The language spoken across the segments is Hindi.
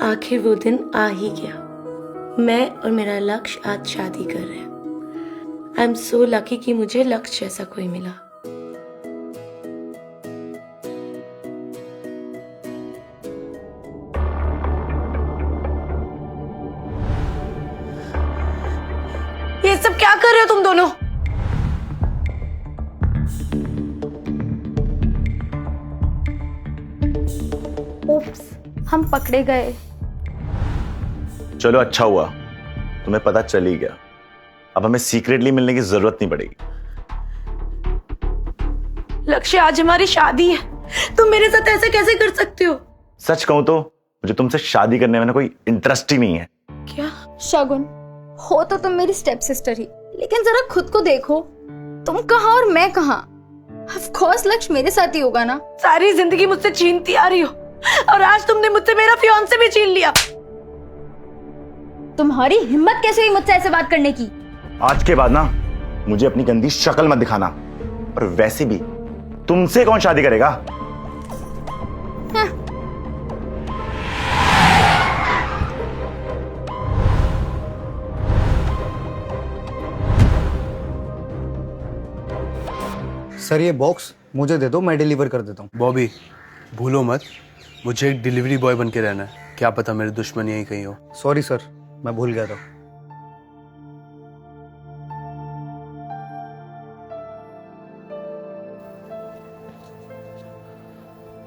आखिर वो दिन आ ही गया। मैं और मेरा लक्ष्य आज शादी कर रहे हैं। आई एम सो लकी कि मुझे लक्ष्य जैसा कोई मिला। ये सब क्या कर रहे हो तुम दोनों? ओप्स, हम पकड़े गए। चलो अच्छा हुआ, तुम्हें पता चल ही गया। अब हमें सीक्रेटली मिलने की जरूरत नहीं पड़ेगी। लक्ष्य, आज हमारी शादी है, तुम मेरे साथ ऐसे कैसे कर सकते हो? सच कहूं तो मुझे तुमसे शादी करने में ना कोई इंटरेस्ट ही नहीं है। क्या? शगुन, हो तो तुम मेरी स्टेप सिस्टर ही, लेकिन जरा खुद को देखो, तुम कहाँ और मैं कहाँ। ऑफ कोर्स लक्ष्य मेरे साथ ही होगा ना। सारी जिंदगी मुझसे छीनती आ रही हो और आज तुमने मुझसे मेरा फियांसे भी छीन लिया। तुम्हारी हिम्मत कैसे हुई मुझसे ऐसे बात करने की? आज के बाद ना मुझे अपनी गंदी शक्ल मत दिखाना। और वैसे भी तुमसे कौन शादी करेगा? हाँ। सर ये बॉक्स मुझे दे दो, मैं डिलीवर कर देता हूँ। बॉबी, भूलो मत, मुझे एक डिलीवरी बॉय बन के रहना है। क्या पता मेरे दुश्मन यहीं कहीं हो। सॉरी सर, मैं भूल गया था।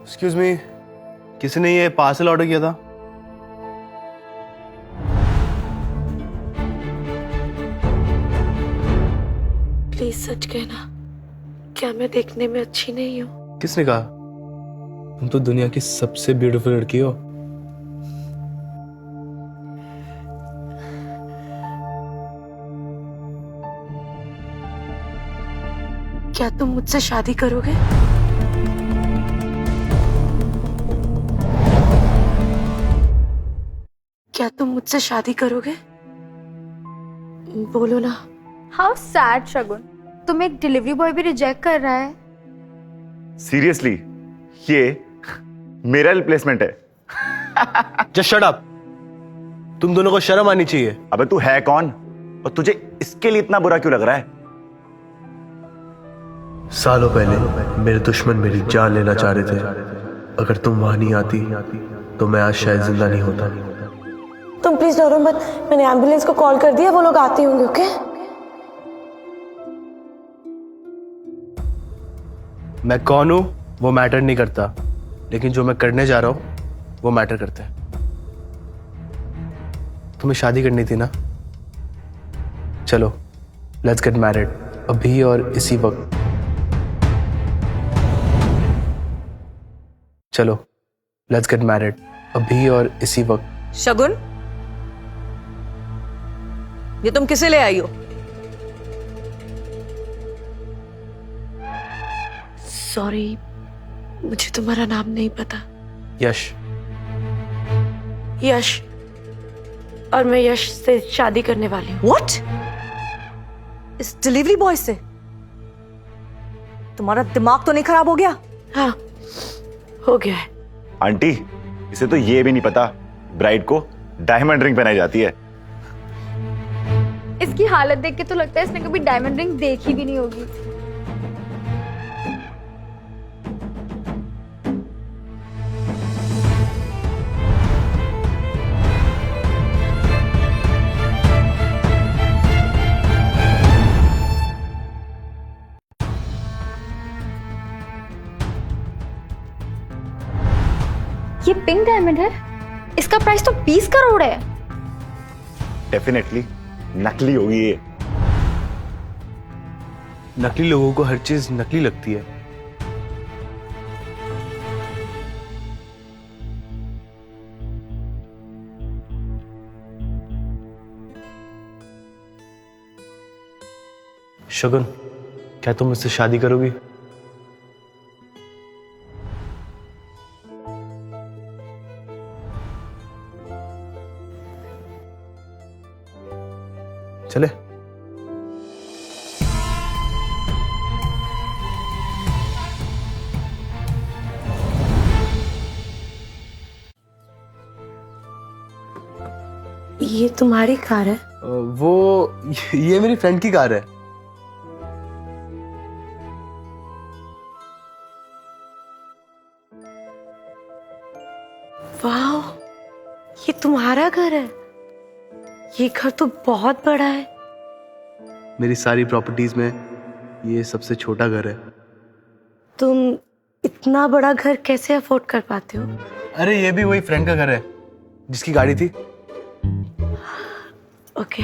एक्सक्यूज मी, किसी ने ये पार्सल ऑर्डर किया था? प्लीज सच कहना, क्या मैं देखने में अच्छी नहीं हूँ? किसने कहा? तुम तो दुनिया की सबसे ब्यूटीफुल लड़की हो। क्या तुम मुझसे शादी करोगे? क्या तुम मुझसे शादी करोगे? बोलो ना। हाउ सैड शगुन, तुम एक डिलीवरी बॉय भी रिजेक्ट कर रहा है। सीरियसली, ये मेरा रिप्लेसमेंट है। Just shut up. तुम दोनों को शर्म आनी चाहिए। अबे तू है कौन और तुझे इसके लिए इतना बुरा क्यों लग रहा है? सालों पहले मेरे दुश्मन मेरी जान लेना चाह रहे थे। अगर तुम वहां नहीं आती तो मैं आज शायद जिंदा नहीं होता। तुम प्लीज डरो मत, मैंने एम्बुलेंस को कॉल कर दिया, वो लोग आते होंगे। ओके? मैं कौन हूं वो मैटर नहीं करता, लेकिन जो मैं करने जा रहा हूं वो मैटर करता है। तुम्हें शादी करनी थी ना? चलो लेट्स गेट मैरिड, अभी और इसी वक्त। चलो लेट्स गेट मैरिड, अभी और इसी वक्त। शगुन, ये तुम किसे ले आई हो? सॉरी, मुझे तुम्हारा नाम नहीं पता। यश। यश, और मैं यश से शादी करने वाली हूँ। What? इस डिलीवरी बॉय से? तुम्हारा दिमाग तो नहीं खराब हो गया? हाँ, हो गया है। आंटी, इसे तो ये भी नहीं पता ब्राइड को डायमंड रिंग पहनाई जाती है। इसकी हालत देख के तो लगता है इसने कभी डायमंड रिंग देखी भी नहीं होगी। ये पिंक डायमंड है, इसका प्राइस तो 20 करोड़ है। डेफिनेटली नकली होगी ये। नकली लोगों को हर चीज नकली लगती है। शगुन, क्या तुम मुझसे शादी करोगी? चले। ये तुम्हारी कार है? वो ये मेरी फ्रेंड की कार है। वाह, ये तुम्हारा घर है? ये घर तो बहुत बड़ा है। मेरी सारी प्रॉपर्टीज में ये सबसे छोटा घर है। तुम इतना बड़ा घर कैसे अफोर्ड कर पाते हो? अरे ये भी वही फ्रेंड का घर है जिसकी गाड़ी थी। ओके,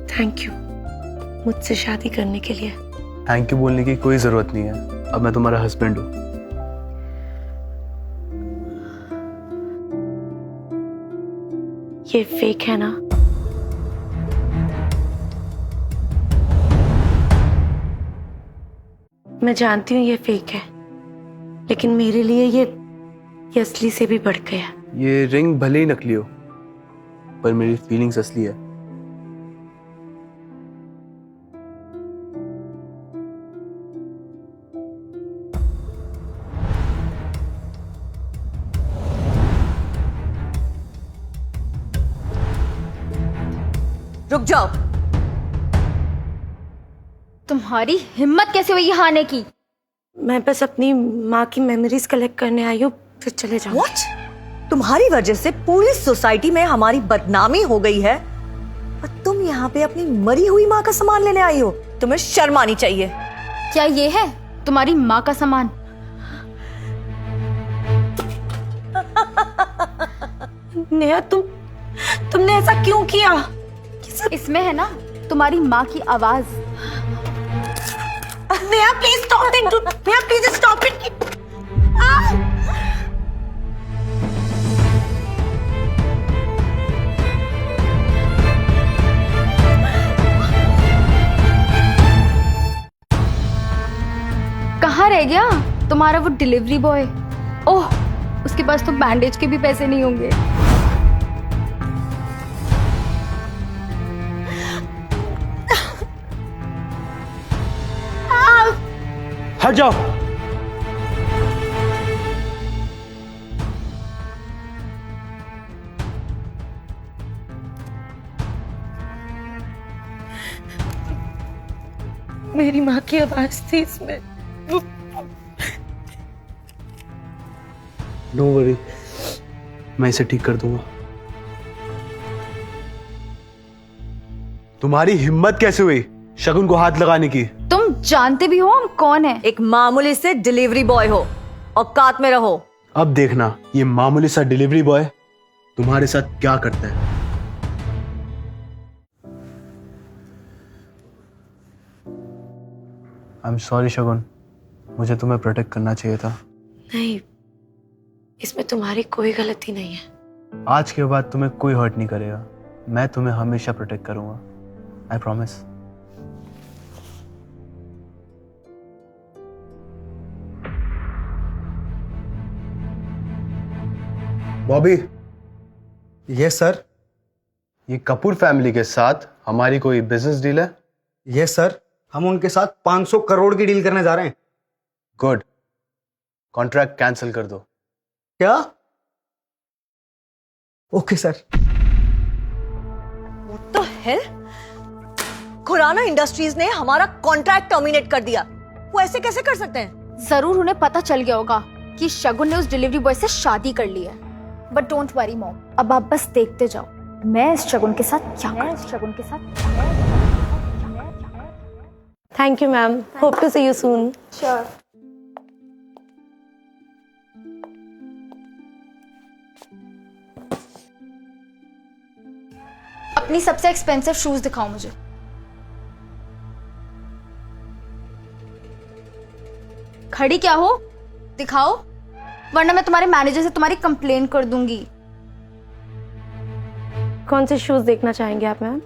थैंक यू मुझसे शादी करने के लिए। थैंक यू बोलने की कोई जरूरत नहीं है, अब मैं तुम्हारा हस्बैंड हूँ। ये फेक है ना? मैं जानती हूँ ये फेक है, लेकिन मेरे लिए ये असली से भी बढ़ गया। ये रिंग भले ही नकली हो, पर मेरी फीलिंग्स असली है। रुक जाओ। तुम्हारी हिम्मत कैसे हुई यहाँ आने की? मैं बस अपनी माँ की मेमोरीज कलेक्ट करने आई हूँ, फिर चले जाऊँ। व्हाट? तुम्हारी वजह से पूरी सोसाइटी में हमारी बदनामी हो गई है और तुम यहाँ पे अपनी मरी हुई माँ का सामान लेने आई हो? तुम्हें शर्म आनी चाहिए। क्या ये है तुम्हारी माँ का सामान? नेहा, तुमने ऐसा क्यों किया? इसमें है ना तुम्हारी माँ की आवाज। Neha please stop it. Neha please stop it. कहाँ रह गया तुम्हारा वो डिलीवरी बॉय? ओह, उसके पास तो बैंडेज के भी पैसे नहीं होंगे। हट जाओ। मेरी माँ की आवाज थी इसमें। नो वरी, मैं इसे ठीक कर दूंगा। तुम्हारी हिम्मत कैसे हुई शगुन को हाथ लगाने की? तुम जानते भी हो हम कौन है? एक मामूली से डिलीवरी बॉय हो, औकात में रहो। अब देखना ये मामूली सा डिलीवरी बॉय तुम्हारे साथ क्या करता है। आई एम सॉरी शगुन, मुझे तुम्हें प्रोटेक्ट करना चाहिए था। नहीं, इसमें तुम्हारी कोई गलती नहीं है। आज के बाद तुम्हें कोई हर्ट नहीं करेगा। मैं तुम्हें हमेशा प्रोटेक्ट करूंगा, I promise. Bobby. Yes sir. ये कपूर फैमिली के साथ हमारी कोई बिजनेस डील है? यस सर, हम उनके साथ 500 करोड़ की डील करने जा रहे हैं। गुड, कॉन्ट्रैक्ट कैंसिल कर दो। क्या? Okay sir. What the hell? Khurana industries ने हमारा कॉन्ट्रैक्ट टर्मिनेट कर दिया। वो ऐसे कैसे कर सकते हैं? जरूर उन्हें पता चल गया होगा कि शगुन ने उस डिलीवरी बॉय से शादी कर ली है। बट डोंट वरी मॉम, अब आप बस देखते जाओ मैं इस शगुन के साथ क्या करती हूँ। Thank you ma'am, hope to see you soon. Sure. अपनी सबसे एक्सपेंसिव शूज दिखाओ मुझे। खड़ी क्या हो, दिखाओ, वरना मैं तुम्हारे मैनेजर से तुम्हारी कंप्लेन कर दूंगी। कौन से शूज देखना चाहेंगे आप मैम?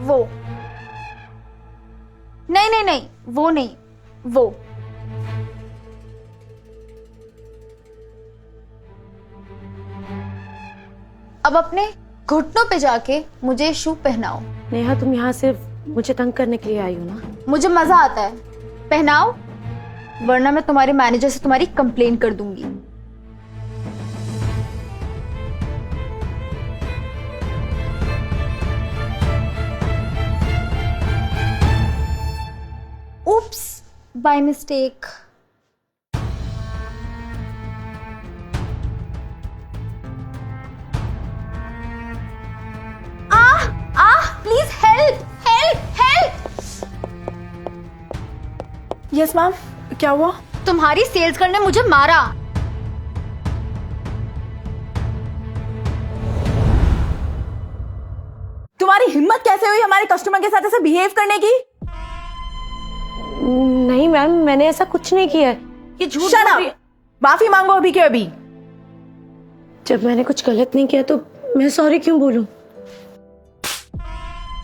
वो नहीं, वो नहीं, वो। अब अपने घुटनों पे जाके मुझे शू पहनाओ। नेहा, तुम यहाँ सिर्फ मुझे तंग करने के लिए आई हो ना? मुझे मजा आता है, पहनाओ, वरना मैं तुम्हारे मैनेजर से तुम्हारी कंप्लेन कर दूंगी। By mistake. Please help help help. Yes ma'am, क्या हुआ? तुम्हारी सेल्स गर्ल ने मुझे मारा। तुम्हारी हिम्मत कैसे हुई हमारे कस्टमर के साथ ऐसे बिहेव करने की? नहीं मैम, मैंने ऐसा कुछ नहीं किया है। ये झूठ Shut बोल up! रही है। माफी मांगो अभी के अभी। जब मैंने कुछ गलत नहीं किया तो मैं सॉरी क्यों बोलूं?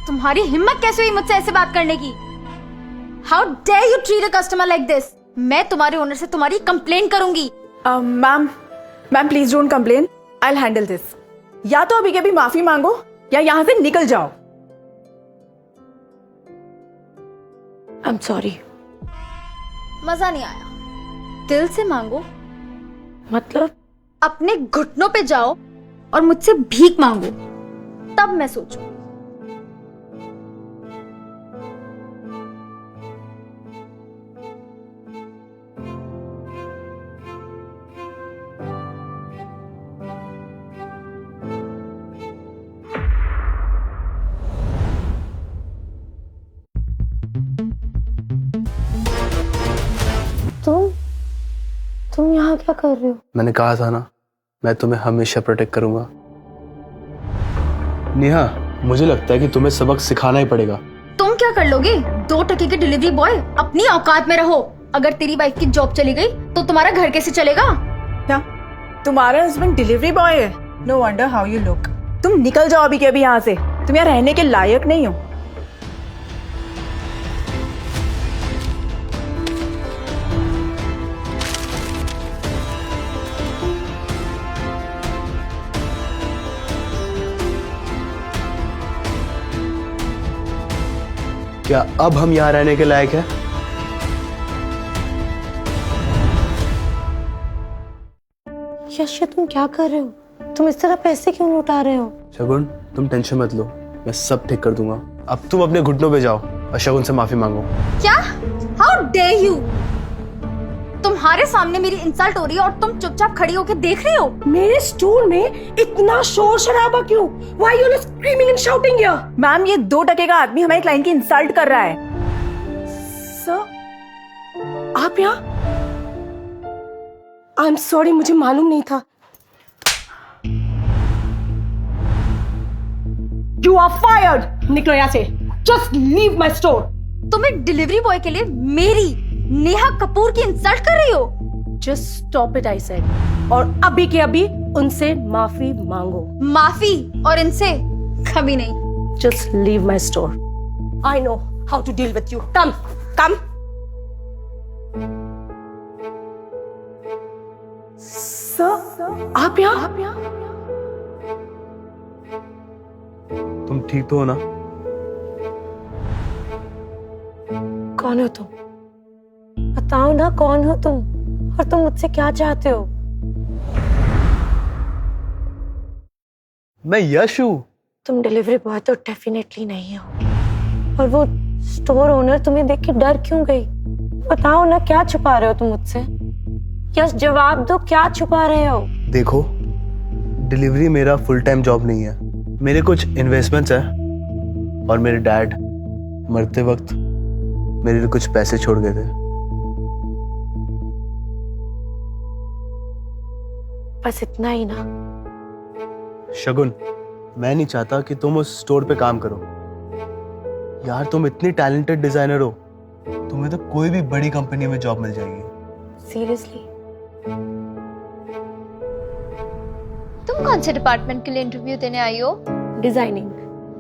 तुम्हारी हिम्मत कैसे हुई मुझसे ऐसे बात करने की? How dare you treat a customer like this? मैं तुम्हारे ओनर से तुम्हारी कंप्लेंट करूंगी। Ma'am please don't complain, I will handle this. या तो अभी के अभी माफी मांगो या यहाँ से निकल जाओ। I am sorry. मजा नहीं आया। दिल से मांगो, मतलब अपने घुटनों पे जाओ और मुझसे भीख मांगो, तब मैं सोचूं। तुम यहाँ क्या कर रहे हो? मैंने कहा था ना, मैं तुम्हें हमेशा प्रोटेक्ट करूंगा। नेहा, मुझे लगता है कि तुम्हें सबक सिखाना ही पड़ेगा। तुम क्या कर लोगे? 2 टके के डिलीवरी बॉय, अपनी औकात में रहो। अगर तेरी वाइफ की जॉब चली गई तो तुम्हारा घर कैसे चलेगा? क्या तुम्हारा हस्बैंड डिलीवरी बॉय है? No wonder how you look. तुम निकल जाओ अभी के अभी यहाँ से, तुम यहाँ रहने के लायक नहीं हो। क्या अब हम यहाँ रहने के लायक हैं? यश, तुम क्या कर रहे हो? तुम इस तरह पैसे क्यों लुटा रहे हो? शगुन, तुम टेंशन मत लो, मैं सब ठीक कर दूंगा। अब तुम अपने घुटनों पे जाओ और शगुन से माफी मांगो। क्या? How dare you! तुम्हारे सामने मेरी इंसल्ट हो रही है और तुम चुपचाप खड़ी होकर देख रही हो। मेरे स्टोर में इतना शोर शराबा क्यों? Why you all screaming and shouting here? Ma'am, ये 2 टके का आदमी हमारे क्लाइंट की इंसल्ट कर रहा है। सर, आप यहाँ? आई एम सॉरी, मुझे मालूम नहीं था। You are fired! निकलो यहाँ से। Just leave my store. तुम एक डिलीवरी बॉय के लिए मेरी नेहा कपूर की इंसल्ट कर रही हो? Just stop it, I said. और अभी के अभी उनसे माफी मांगो। माफी और इनसे कभी नहीं। Just leave my store. I know how to deal with you. Come, come. Sir, आप यहाँ? तुम ठीक तो हो ना? कौन हो तुम? बताओ ना, कौन हो तुम और तुम मुझसे क्या चाहते हो? मैं यश हूँ। तुम डिलीवरी बॉय तो डेफिनेटली नहीं हो। और वो स्टोर ओनर तुम्हें देख के डर क्यों गई? बताओ ना, क्या छुपा रहे हो तुम मुझसे? यस, जवाब दो, क्या छुपा रहे हो? देखो, डिलीवरी मेरा फुल टाइम जॉब नहीं है। मेरे कुछ इन्वेस्टमेंट्स हैं और मेरे डैड मरते वक्त मेरे लिए कुछ पैसे छोड़ गए थे। बस इतना ही ना? शगुन, मैं नहीं चाहता कि तुम उस स्टोर पे काम करो। यार, तुम इतनी टैलेंटेड डिजाइनर हो, तुम्हें तो कोई भी बड़ी कंपनी में जॉब मिल जाएगी। सीरियसली? तुम कौन से डिपार्टमेंट के लिए इंटरव्यू देने आई हो? डिजाइनिंग।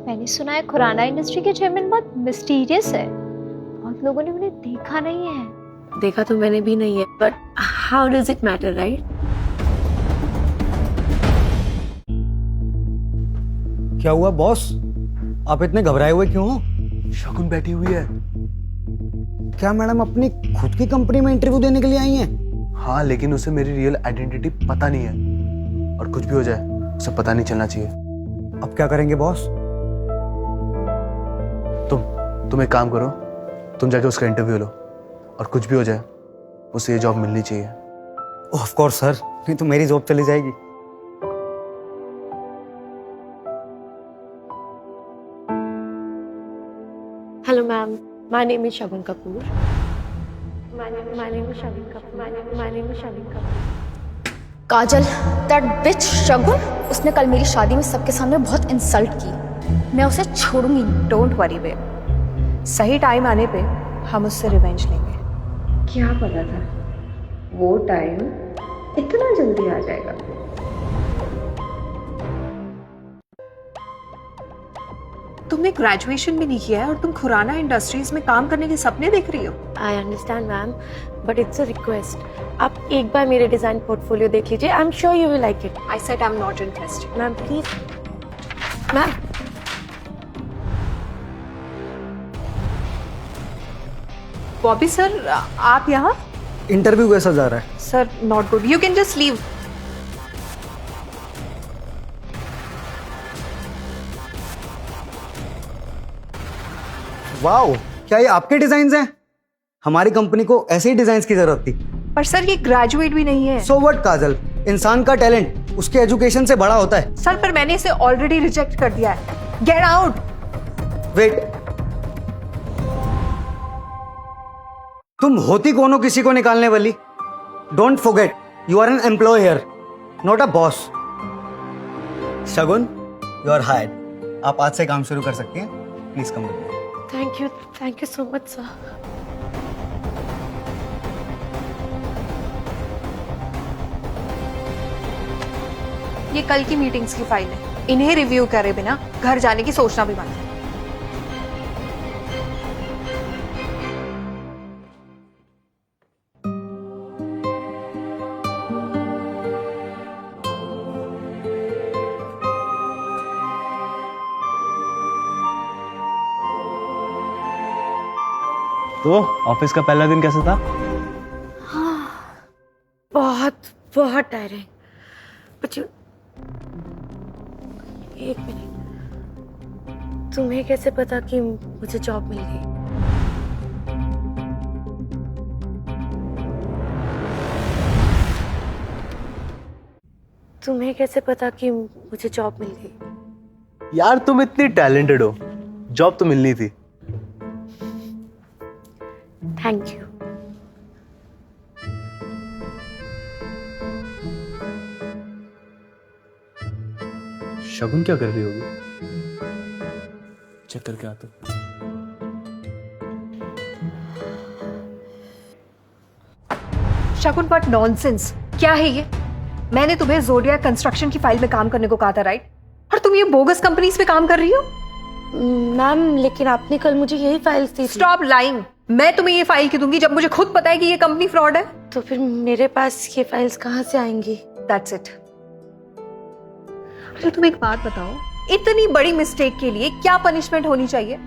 मैंने सुना है खुराना इंडस्ट्री के चेयरमैन बहुत मिस्टीरियस है। बहुत लोगों ने उन्हें देखा नहीं है। देखा तो मैंने भी नहीं है, but how does it matter, right? क्या हुआ बॉस? आप इतने घबराए हुए क्यों हो? शगुन बैठी हुई है। क्या मैडम अपनी खुद की कंपनी में इंटरव्यू देने के लिए आई हैं? हाँ, लेकिन उसे मेरी रियल आइडेंटिटी पता नहीं है, और कुछ भी हो जाए उसे पता नहीं चलना चाहिए। अब क्या करेंगे बॉस? तुम एक काम करो, तुम जाके उसका इंटरव्यू लो और कुछ भी हो जाए उसे ये जॉब मिलनी चाहिए। ऑफ कोर्स सर, नहीं तो मेरी जॉब चली जाएगी। Hello, ma'am. My name is Shagun Kapoor. My name is Shagun Kapoor. My name is Shagun Kapoor. Kajal, that bitch Shagun, उसने कल मेरी शादी में सबके सामने बहुत इंसल्ट की। मैं उसे छोड़ूंगी नहीं। डोंट वरी बेब, सही टाइम आने पे हम उससे रिवेंज लेंगे। क्या पता था वो टाइम इतना जल्दी आ जाएगा। तुमने ग्रेजुएशन भी नहीं किया है और तुम खुराना इंडस्ट्रीज में काम करने के सपने देख रही हो। I understand, ma'am, but it's a request. आप एक बार मेरे डिजाइन पोर्टफोलियो देख लीजिए। I'm sure you will like it. I said I'm not interested. Ma'am, please. Ma'am. Bobby sir, आप यहाँ? इंटरव्यू कैसा जा रहा है? Sir, not good. You can just leave. Wow, क्या ये आपके डिजाइन हैं? हमारी कंपनी को ऐसे ही डिजाइन की जरूरत थी। पर सर, ये ग्रेजुएट भी नहीं है। सो व्हाट काजल, इंसान का टैलेंट उसके एजुकेशन से बड़ा होता है। सर, पर मैंने इसे ऑलरेडी रिजेक्ट कर दिया है। Get out. वेट, तुम होती कौन हो किसी को निकालने वाली? Don't forget, you are an employ here, not a boss. Shagun, you are hired. आप आज से काम शुरू कर सकती हैं। Please come with me. Thank you so much, sir. ये कल की मीटिंग्स की फाइल है। इन्हें रिव्यू करे बिना घर जाने की सोचना भी मत। तो ऑफिस का पहला दिन कैसा था? बहुत टायरिंग। But you... एक मिनट, तुम्हें कैसे पता कि मुझे जॉब मिल गई? तुम्हें कैसे पता कि मुझे जॉब मिल गई? यार तुम इतनी टैलेंटेड हो, जॉब तो मिलनी थी। Thank you. शगुन क्या कर रही होगी? चेक करके आता हूं। शगुन, बट नॉनसेंस। क्या है ये? मैंने तुम्हें जोडिया कंस्ट्रक्शन की फाइल में काम करने को कहा था, राइट? और तुम ये बोगस कंपनीज पे काम कर रही हो? मैम, लेकिन आपने कल मुझे यही फाइल्स दी थी। Stop lying. मैं तुम्हें ये फाइल क्यों दूंगी जब मुझे खुद पता है कि ये कंपनी फ्रॉड है? तो फिर मेरे पास ये फाइल्स कहाँ से आएंगी? That's it. तो तुम एक बात बताओ, इतनी बड़ी मिस्टेक के लिए क्या पनिशमेंट होनी चाहिए?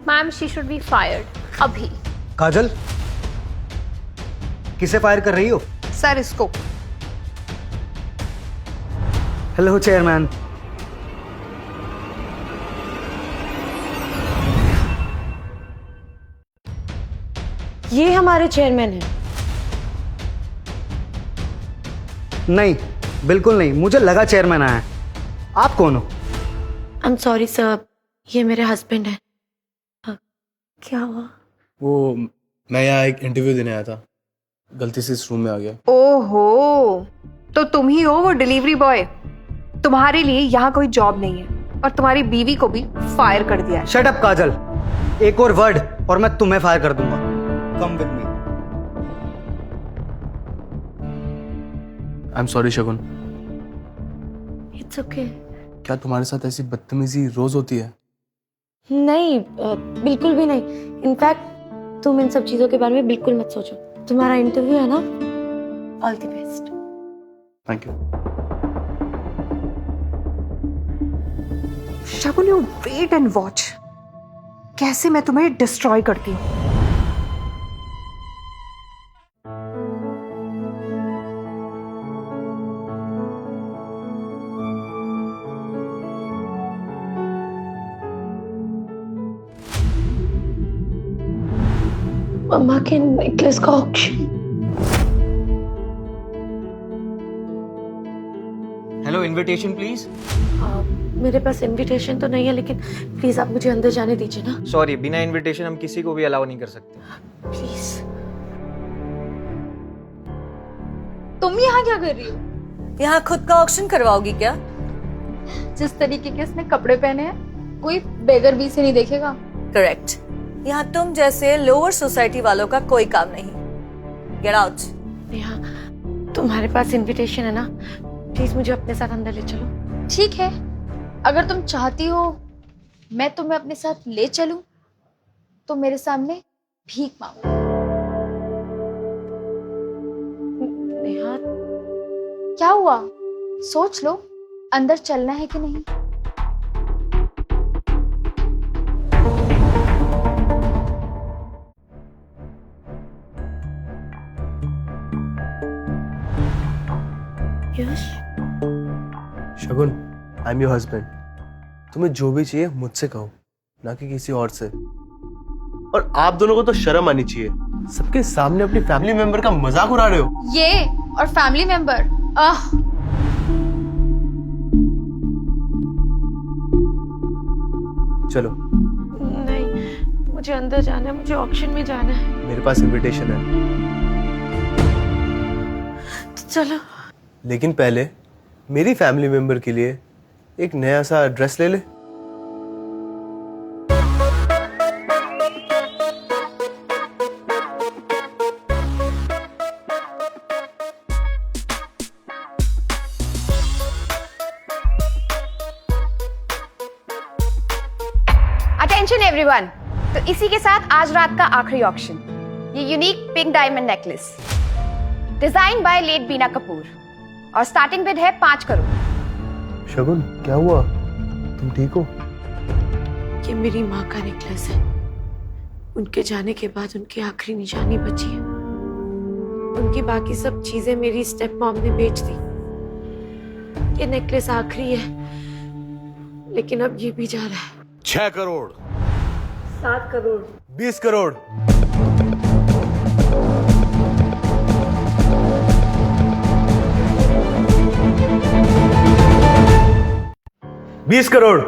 Ma'am, she should be fired अभी। काजल, किसे फायर कर रही हो? सर, इसको। Hello chairman. ये हमारे चेयरमैन हैं। नहीं, बिल्कुल नहीं, मुझे लगा चेयरमैन आया है। आप कौन हो? आई एम सॉरी सर, ये मेरे हस्बैंड हैं। क्या हुआ? वो मैं यहाँ एक इंटरव्यू देने आया था, गलती से इस रूम में आ गया। ओहो, तो तुम ही हो वो डिलीवरी बॉय। तुम्हारे लिए यहाँ कोई जॉब नहीं है और तुम्हारी बीवी को भी फायर कर दिया है। शट अप काजल, एक और वर्ड और मैं तुम्हें फायर कर दूंगा। कम with me. I am sorry Shagun. It's okay. क्या तुम्हारे साथ ऐसी बदतमीजी रोज होती है? नहीं, बिल्कुल भी नहीं। इनफैक्ट तुम इन सब चीजों के बारे में बिल्कुल मत सोचो। तुम्हारा इंटरव्यू है ना? All the best. Thank you. Shagun, you wait and watch, कैसे मैं तुम्हें डिस्ट्रॉय करती हूँ। अम्मा के नेकलेस का ऑक्शन। Hello, invitation please. मेरे पास इनविटेशन तो नहीं है, लेकिन प्लीज आप मुझे अंदर जाने दीजिए ना। सॉरी, बिना इनविटेशन हम किसी को भी अलाउ नहीं कर सकते। प्लीज। तुम यहाँ क्या कर रही हो? यहाँ खुद का ऑक्शन करवाओगी क्या? जिस तरीके के इसने कपड़े पहने हैं, कोई बेगर भी से नहीं देखेगा। करेक्ट। यहाँ तुम जैसे लोअर सोसाइटी वालों का कोई काम नहीं। Get out. नेहा, तुम्हारे पास इनविटेशन है ना? प्लीज मुझे अपने साथ अंदर ले चलो। ठीक है, अगर तुम चाहती हो मैं तुम्हें अपने साथ ले चलूं, तो मेरे सामने भीख मांगो। नेहा, क्या हुआ? सोच लो, अंदर चलना है कि नहीं। यश, शगुन, आई एम योर हस्बैंड। तुम्हें जो भी चाहिए मुझसे कहो, ना कि किसी और से। और आप दोनों को तो शर्म आनी चाहिए, सबके सामने अपनी फैमिली मेंबर का मजाक उड़ा रहे हो। ये और फैमिली मेंबर, चलो, नहीं, मुझे अंदर जाना है, मुझे ऑक्शन में जाना है। मेरे पास इनविटेशन है, तो चलो। लेकिन पहले मेरी फैमिली मेंबर के लिए एक नया सा ड्रेस ले ले। अटेंशन एवरीवन, तो इसी के साथ आज रात का आखिरी ऑक्शन, ये unique pink diamond necklace design by late Beena Kapoor, और स्टार्टिंग बिड है 5 करोड़। शगुन, क्या हुआ? तुम ठीक हो? ये मेरी माँ का नेकलेस है। उनके जाने के बाद उनकी आखिरी निशानी बची है। उनकी बाकी सब चीजें मेरी स्टेप मॉम ने बेच दी। ये नेकलेस आखिरी है, लेकिन अब ये भी जा रहा है। 6 करोड़, 7 करोड़, 20 करोड़, 20 करोड़।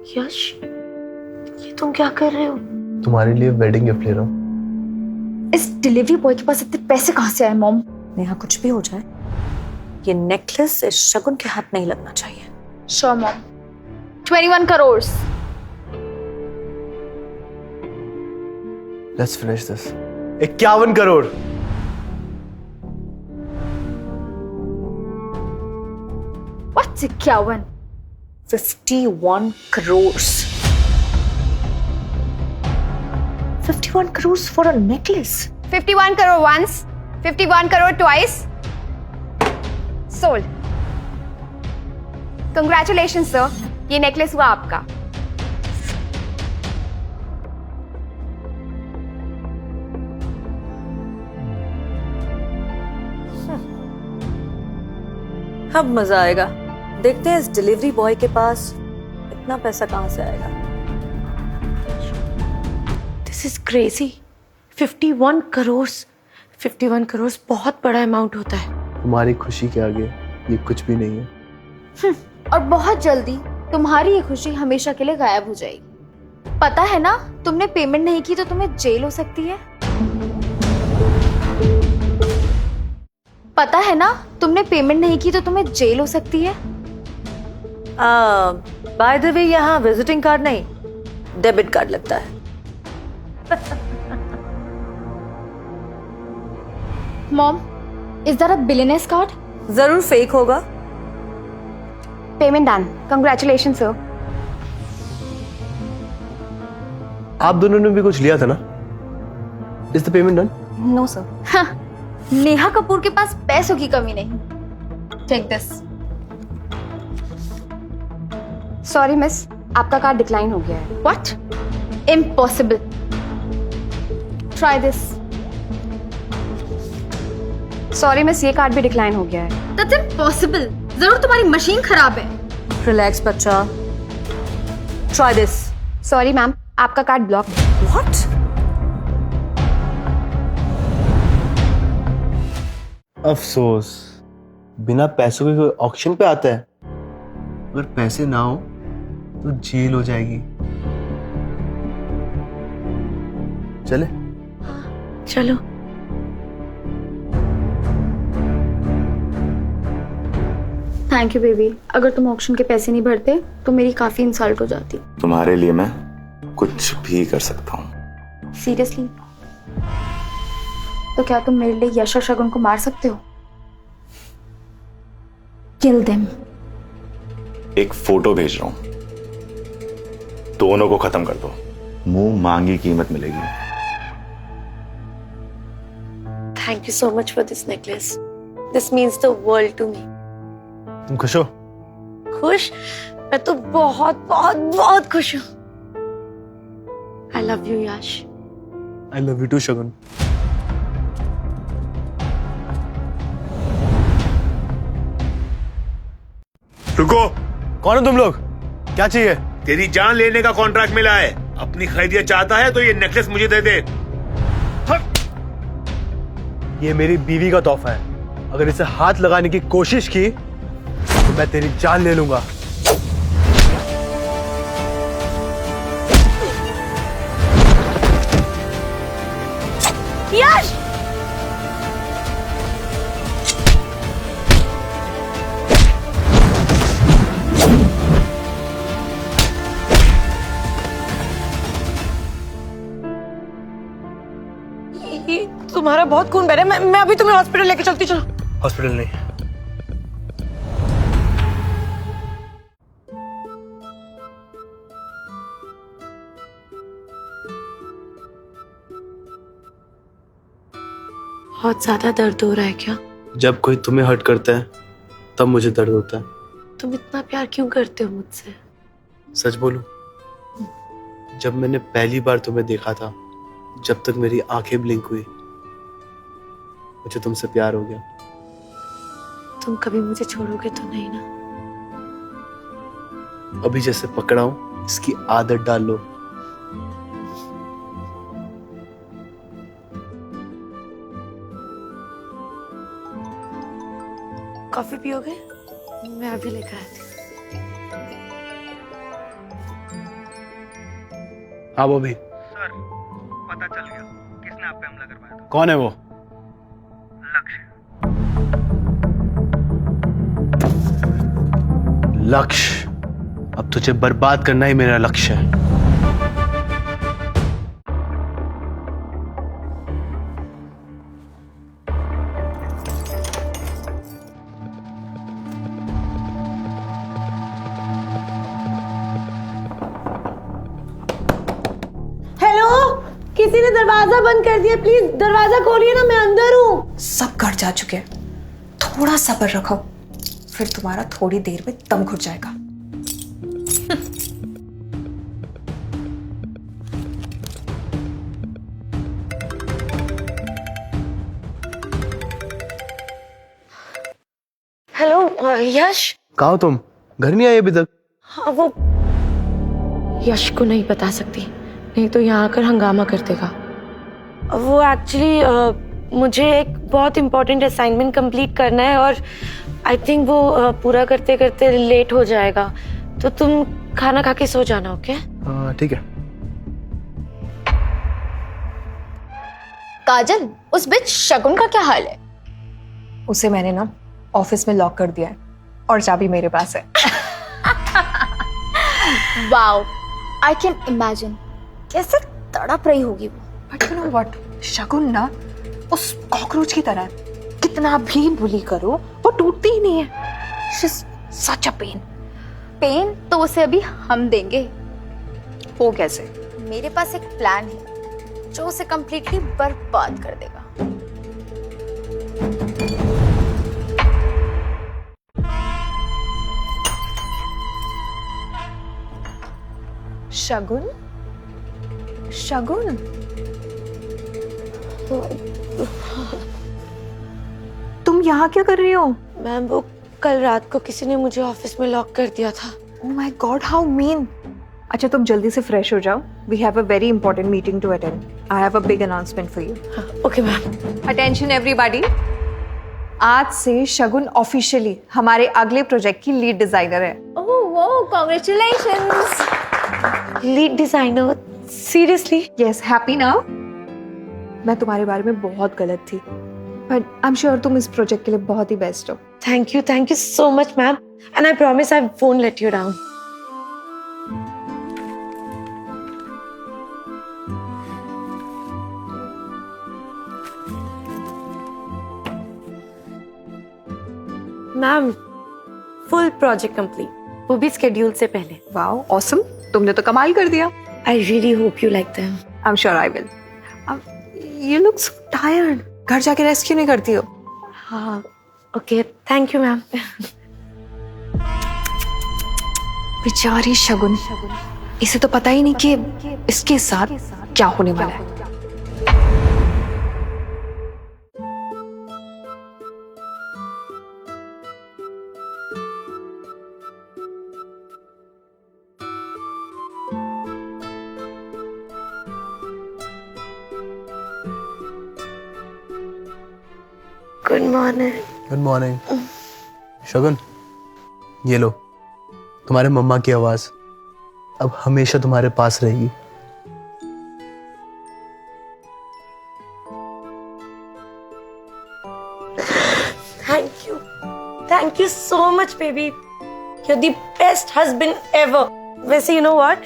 यश, ये तुम क्या कर रहे हो? तुम्हारे लिए वेडिंग गिफ्ट ले रहा हूँ। इस डिलीवरी बॉय के पास इतने पैसे कहाँ से आए मॉम? नेहा, कुछ भी हो जाए, ये नेकलेस इस शगुन के हाथ नहीं लगना चाहिए। Sure mom. 21 crore. Let's finish this. 51 crore. What's 51? 51 crores. 51 crores for a necklace. 51 crore once, 51 crore twice. Sold. Congratulations sir, ये नेकलेस हुआ आपका। अब मजा आएगा। देखते हैं इस डिलीवरी बॉय के पास इतना पैसा कहां से आएगा। This is crazy. 51 crore. 51 crore बहुत बड़ा अमाउंट होता है। तुम्हारी खुशी के आगे ये कुछ भी नहीं है। और बहुत जल्दी तुम्हारी ये खुशी हमेशा के लिए गायब हो जाएगी। पता है ना, तुमने पेमेंट नहीं की तो तुम्हें जेल हो सकती है। पता है ना, तुमने पेमेंट नहीं की तो तुम्हें जेल हो सकती है। बाय द वे, यहाँ विजिटिंग कार्ड नहीं, डेबिट कार्ड लगता है। Mom, is that a billionaire's card? जरूर फेक होगा। Payment done. Congratulation sir. आप दोनों ने भी कुछ लिया था ना? Is the payment done? No sir. Neha Kapoor के पास पैसों की कमी नहीं। Take this. सॉरी मिस, आपका कार्ड डिक्लाइन हो गया है। What? Impossible. Try this. Sorry miss, ये कार्ड भी डिक्लाइन हो गया है। That's impossible. जरूर तुम्हारी मशीन खराब है। रिलैक्स बच्चा, ट्राई दिस। सॉरी मैम, आपका कार्ड ब्लॉक। व्हाट? अफसोस, बिना पैसों के कोई ऑक्शन पे आता है? अगर पैसे ना हो तो जेल हो जाएगी। चले? चलो। Thank you baby. अगर तुम ऑक्शन के पैसे नहीं भरते तो मेरी काफी इंसल्ट हो जाती। तुम्हारे लिए मैं कुछ भी कर सकता हूँ। सीरियसली? तो क्या तुम मेरे लिए यश और शगुन को मार सकते हो? Kill them. एक फोटो भेज रहा हूं, दोनों को खत्म कर दो, मुंह मांगी कीमत मिलेगी। Thank you so much for this necklace. This means the world to me. तुम खुश हो? खुश? मैं तो बहुत बहुत बहुत खुश हूँ। I love you Yash. I love you too Shagun. रुको। कौन हो तुम लोग? क्या चाहिए? तेरी जान लेने का कॉन्ट्रैक्ट मिला है। अपनी खरीदिया चाहता है तो ये नेकलेस मुझे दे दे। ये मेरी बीवी का तोहफा है। अगर इसे हाथ लगाने की कोशिश की तो मैं तेरी जान ले लूंगा। यश! तुम्हारा बहुत खून बह रहा है। मैं अभी तुम्हें हॉस्पिटल लेके चलती। चलो। हॉस्पिटल नहीं, बहुत ज्यादा दर्द हो रहा है क्या? जब कोई तुम्हें हर्ट करता है तब मुझे दर्द होता है। तुम इतना प्यार क्यों करते हो मुझसे? सच बोलूं, जब मैंने पहली बार तुम्हें देखा था, जब तक मेरी आंखें ब्लिंक हुई, मुझे तुमसे प्यार हो गया। तुम कभी मुझे छोड़ोगे तो नहीं ना? अभी जैसे पकड़ा हूं, इसकी आदत डाल लो। कॉफी पियोगे? मैं अभी लेकर आती हूँ। हाँ वो भी। सर, पता चल गया किसने आप पे हमला करवाया था। कौन है वो? लक्ष्य। अब तुझे बर्बाद करना ही मेरा लक्ष्य है। हेलो, किसी ने दरवाजा बंद कर दिया। प्लीज दरवाजा खोलिए ना, मैं अंदर हूँ। सब घर जा चुके हैं। थोड़ा सब्र रखो, फिर तुम्हारा थोड़ी देर में दम घुट जाएगा। हेलो यश। कहाँ हो तुम? घर नहीं आई अभी तक? हाँ, वो यश को नहीं बता सकती, नहीं तो यहाँ आकर हंगामा कर देगा। वो एक्चुअली मुझे एक बहुत इम्पोर्टेंट असाइनमेंट कंप्लीट करना है और आई थिंक वो पूरा करते करते लेट हो जाएगा। तो तुम खाना खा के सो जाना। ओके? हाँ ठीक है। काजल, उस बिच शगुन का क्या हाल है? उसे मैंने ना ऑफिस में लॉक कर दिया है और चाबी मेरे पास है। वाओ, आई कैन इमेजिन कैसे तड़प रही होगी वो। बट यू नो व्हाट, शगुन ना उस कॉकरोच की तरह है। कितना भी बुली करो वो टूटती ही नहीं है। She is such a pain. Pain तो उसे अभी हम देंगे। वो कैसे? मेरे पास एक प्लान है जो उसे कंप्लीटली बर्बाद कर देगा। शगुन? शगुन? तुम यहाँ क्या कर रही हो? मैम, वो कल रात को किसी ने मुझे ऑफिस में लॉक कर दिया था। Oh my God, how mean! अच्छा तुम जल्दी से फ्रेश हो जाओ, we have a very important meeting to attend. I have a big announcement for you. Okay ma'am. Attention everybody, आज से शगुन ऑफिशियली हमारे अगले प्रोजेक्ट की लीड डिजाइनर है। ओह वो congratulations. Lead designer? Seriously? Yes, happy now? मैं तुम्हारे बारे में बहुत गलत थी, बट आई एम श्योर तुम इस प्रोजेक्ट के लिए बहुत ही बेस्ट हो। Thank you so much ma'am, and I promise I won't let you down. Ma'am, full project complete, वो भी स्केड्यूल से पहले। वाओ ऑसम, तुमने तो कमाल कर दिया। I really hope you like them. I am sure I will. You look so tired, घर जाके रेस्ट क्यों नहीं करती हो? हाँ ओके, थैंक यू मैम। बेचारी शगुन, इसे तो पता ही नहीं कि इसके साथ क्या होने वाला है। Good morning. Good morning. Shagun, ये लो तुम्हारे मम्मा की आवाज अब हमेशा तुम्हारे पास रहेगी। Thank you so much baby, you are the best husband ever. वैसे यू नो व्हाट,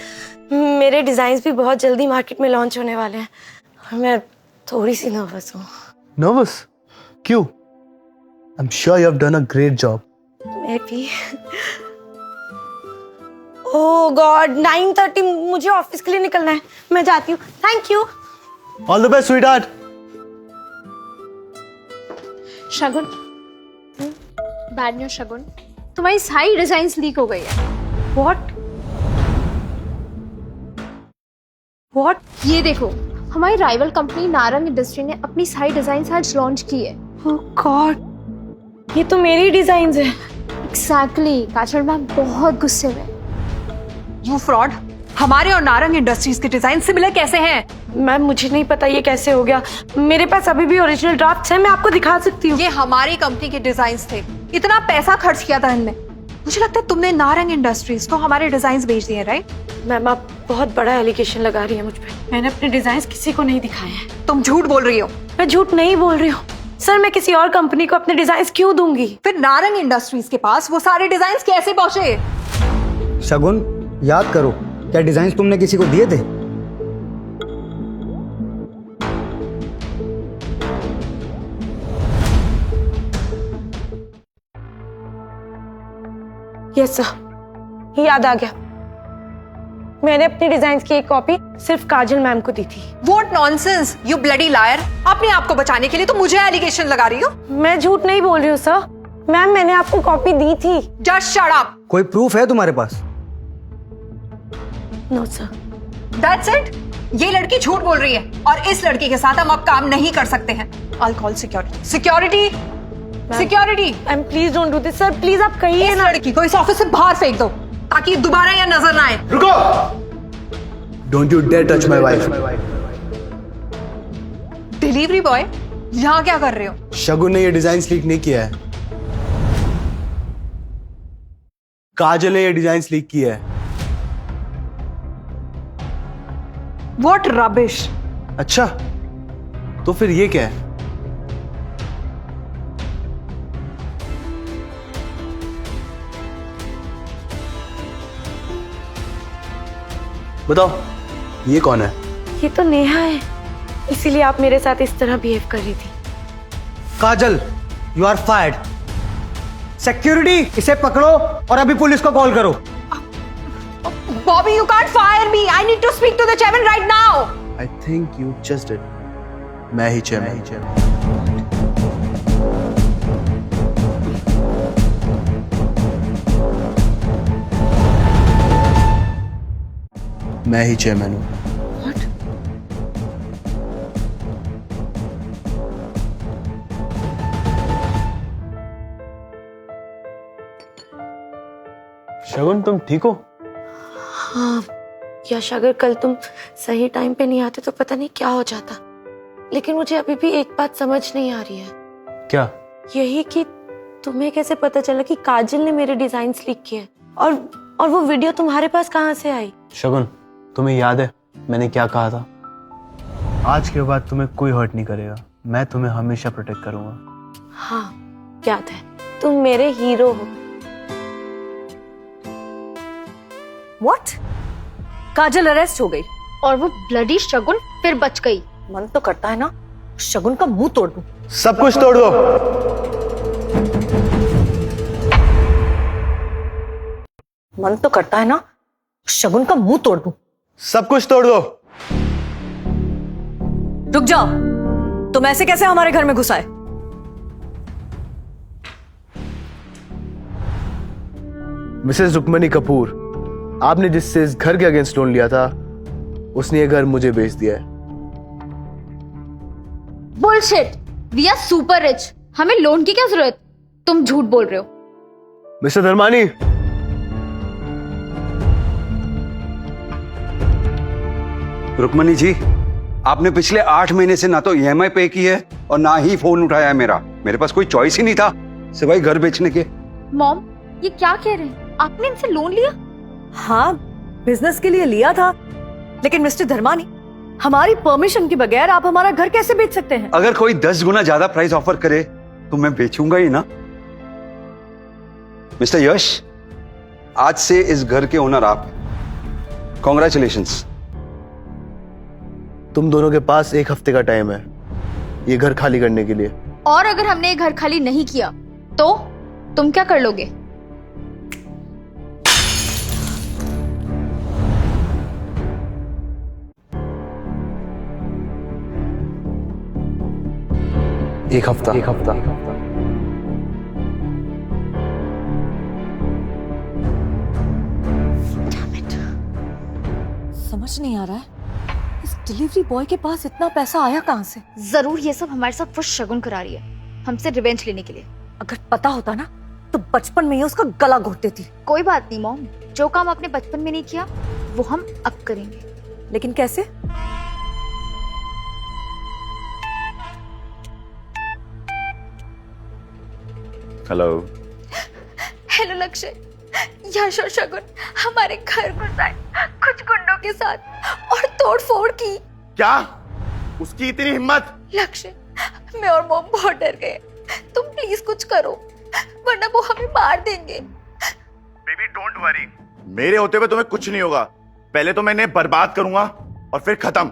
मेरे डिजाइन्स भी बहुत जल्दी मार्केट में लॉन्च होने वाले हैं और मैं थोड़ी सी नर्वस हूँ। नर्वस क्यों? I am sure you have done a great job. Maybe. Oh God, 9:30 मुझे ऑफिस के लिए निकलना है, मैं जाती हूँ। Thank you. All the best sweetheart. Shagun, bad news Shagun, तुम्हारी सारी डिजाइन्स लीक हो गई है। What? ये देखो, हमारी राइवल कंपनी नारंग इंडस्ट्री ने अपनी सारी डिजाइन्स आज लॉन्च की है। Oh God, ये तो मेरी डिजाइन्स है। एग्जैक्टली, काजल मैम बहुत गुस्से में। यू फ्रॉड, हमारे और नारंग इंडस्ट्रीज के डिजाइन सिमिलर कैसे हैं? मैम मुझे नहीं पता ये कैसे हो गया, मेरे पास अभी भी ओरिजिनल ड्राफ्ट्स हैं, मैं आपको दिखा सकती हूँ। ये हमारी कंपनी के डिजाइन्स थे, इतना पैसा खर्च किया था इनने। मुझे लगता है तुमने नारंग इंडस्ट्रीज को हमारे डिजाइन्स बेच दिए, राइट? मैम आप बहुत बड़ा एलिगेशन लगा रही है मुझ पे। मैंने अपने डिजाइन्स किसी को नहीं दिखाए हैं। तुम झूठ बोल रही हो। मैं झूठ नहीं बोल रही हूँ सर, मैं किसी और कंपनी को अपने डिजाइन्स क्यों दूंगी? फिर नारंग इंडस्ट्रीज के पास वो सारे डिजाइन्स कैसे पहुंचे? शगुन, याद करो, क्या डिजाइन तुमने किसी को दिए थे? यस सर, याद आ गया। मैंने अपनी डिजाइन्स की एक कॉपी सिर्फ काजल मैम को दी थी। What nonsense, you bloody liar! अपने आप को बचाने के लिए तो मुझे एलिगेशन लगा रही हो। मैं झूठ नहीं बोल रही हूँ सर, मैम मैंने आपको कॉपी दी थी। Just shut up! कोई प्रूफ है तुम्हारे पास? No sir. That's it? ये लड़की झूठ बोल रही है और इस लड़की के साथ हम अब काम नहीं कर सकते हैं। I'll call security. Security! Security! Ma'am please don't do this sir, please आप कहिए इस ना। लड़की को इस ऑफिस से बाहर फेंक दो ताकि दोबारा यह नजर ना आए। रुको! Don't you dare touch my wife. Delivery boy, यहाँ क्या कर रहे हो? शगुन ने ये डिजाइन लीक नहीं किया है, काजल ने ये डिजाइन लीक किया है। What rubbish! अच्छा, तो फिर ये क्या है? बताओ, ये कौन है? ये तो नेहा है, इसीलिए आप मेरे साथ इस तरह बिहेव कर रही थी। काजल, यू आर फायर्ड। सिक्योरिटी, इसे पकड़ो और अभी पुलिस को कॉल करो। Bobby, you can't fire me. I need to speak to the chairman right now. I think you just did. मैं ही चेयरमैन। मैं ही चेयरमैन हूँ। शगुन, तुम ठीक हो? हाँ यश अगर कल तुम सही टाइम पे नहीं आते तो पता नहीं क्या हो जाता। लेकिन मुझे अभी भी एक बात समझ नहीं आ रही है। क्या? यही कि तुम्हें कैसे पता चला कि काजल ने मेरे डिजाइन्स लीक किए और वो वीडियो तुम्हारे पास कहाँ से आई? शगुन, तुम्हें याद है मैंने क्या कहा था? आज के बाद तुम्हें कोई हर्ट नहीं करेगा, मैं तुम्हें हमेशा प्रोटेक्ट करूंगा। हाँ याद है, तुम मेरे हीरो हो। व्हाट? काजल अरेस्ट हो गई और वो ब्लडी शगुन फिर बच गई। मन तो करता है ना शगुन का मुंह तोड़ दूं। सब कुछ तोड़ दो। मन तो करता है ना शगुन का मुंह तोड़ दूं। सब कुछ तोड़ दो। रुक जाओ, तुम ऐसे कैसे हमारे घर में घुस आए? मिसेस रुक्मणी कपूर, आपने जिससे इस घर के अगेंस्ट लोन लिया था उसने ये घर मुझे बेच दिया है। Bullshit, we are super rich, हमें लोन की क्या जरूरत? तुम झूठ बोल रहे हो। मिस्टर धर्मानी, रुक्मणी जी, आपने पिछले 8 महीने से ना तो EMI पे की है और ना ही फोन उठाया है मेरा। मेरे पास कोई चॉइस ही नहीं था सिवाय घर बेचने के। मॉम, ये क्या कह रहे हैं? आपने इनसे लोन लिया? हाँ, बिजनेस के लिए लिया था, लेकिन मिस्टर धर्मानी, हमारी परमिशन के बगैर आप हमारा घर कैसे बेच सकते हैं? अगर कोई 10 गुना ज्यादा प्राइस ऑफर करे तो मैं बेचूंगा ही ना। मिस्टर यश, आज से इस घर के ओनर आप। कॉन्ग्रेचुलेशंस। तुम दोनों के पास 1 हफ्ते का टाइम है ये घर खाली करने के लिए। और अगर हमने ये घर खाली नहीं किया तो तुम क्या कर लोगे? एक हफ्ता। समझ नहीं आ रहा है इस डिलीवरी बॉय के पास इतना पैसा आया कहां से? जरूर ये सब हमारे साथ वो शगुन करा रही है, हमसे रिवेंज लेने के लिए। अगर पता होता ना तो बचपन में ही उसका गला घोट देती। कोई बात नहीं मॉम, जो काम आपने बचपन में नहीं किया वो हम अब करेंगे। लेकिन कैसे? हेलो। हेलो लक्ष्य, यश और शगुन हमारे घर घुस आए कुछ गुंडों के साथ और तोड़फोड़ की। क्या? उसकी इतनी हिम्मत? लक्ष्य, मैं और मॉम बहुत डर गए, तुम प्लीज कुछ करो वरना वो हमें मार देंगे। बेबी डोंट वरी, मेरे होते हुए तुम्हें कुछ नहीं होगा। पहले तो मैं इन्हें बर्बाद करूंगा और फिर खत्म।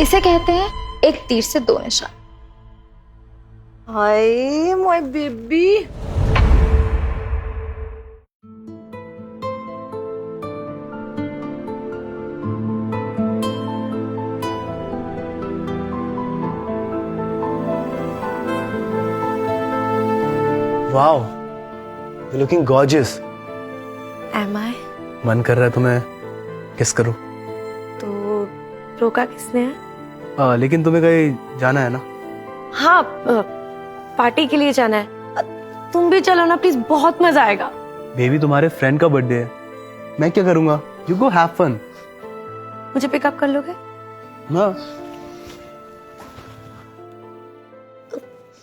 इसे कहते हैं एक तीर से 2 निशान। Hi my baby. Wow, you're looking gorgeous. Am I? मन कर रहा है तुम्हें किस करूं? तो रोका किसने है? लेकिन तुम्हें कहीं जाना है ना? हाँ, पार्टी के लिए जाना है। तुम भी चलो ना प्लीज, बहुत मजा आएगा। बेबी तुम्हारे फ्रेंड का बर्थडे है, मैं क्या करूंगा? You go have fun. मुझे पिकअप कर लोगे? ना,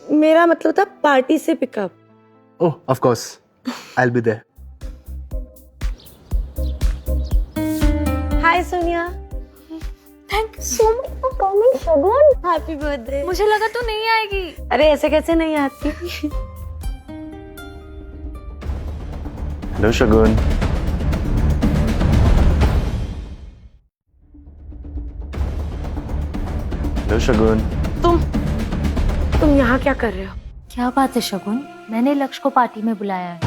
मेरा मतलब था पार्टी से pickup. Oh of course, I will be there. Hi Sonia, thank you so much for coming Shagun. Happy birthday. मुझे लगा तू नहीं आएगी। अरे ऐसे कैसे नहीं आती? हेलो शगुन। हेलो शगुन। तुम यहाँ क्या कर रहे हो? क्या बात है शगुन, मैंने लक्ष्य को पार्टी में बुलाया है।